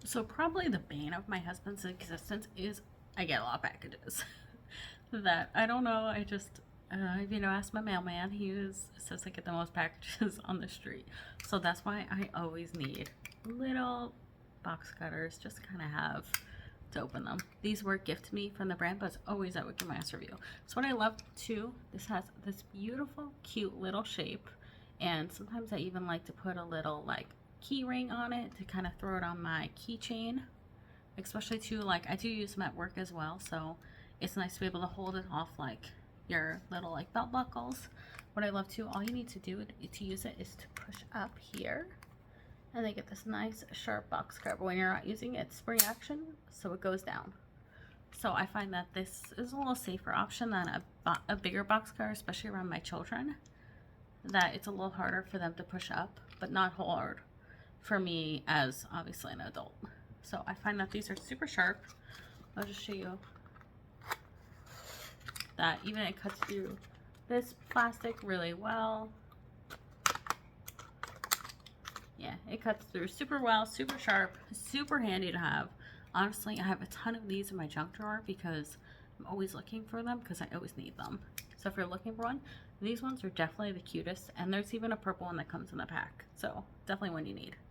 So probably the bane of my husband's existence is I get a lot of packages that I don't know. I just, ask my mailman. Says I get the most packages on the street. So that's why I always need little box cutters just to kind of have to open them. These were gifted me from the brand, but it's always at Wicked Mass Review. So what I love too, this has this beautiful, cute little shape. And sometimes I even like to put a little like key ring on it to kind of throw it on my keychain, especially too, like I do use them at work as well, so it's nice to be able to hold it off like your little like belt buckles. What I love too, all you need to do to use it is to push up here and they get this nice sharp box cover. When you're not using it, it's spring action, so it goes down. So I find that this is a little safer option than a bigger box cover, especially around my children, that it's a little harder for them to push up, but not hard for me as obviously an adult. So I find that these are super sharp. I'll just show you that even it cuts through this plastic really well. Yeah, it cuts through super well, super sharp, super handy to have. Honestly, I have a ton of these in my junk drawer because I'm always looking for them because I always need them. So if you're looking for one, these ones are definitely the cutest, and there's even a purple one that comes in the pack. So definitely one you need.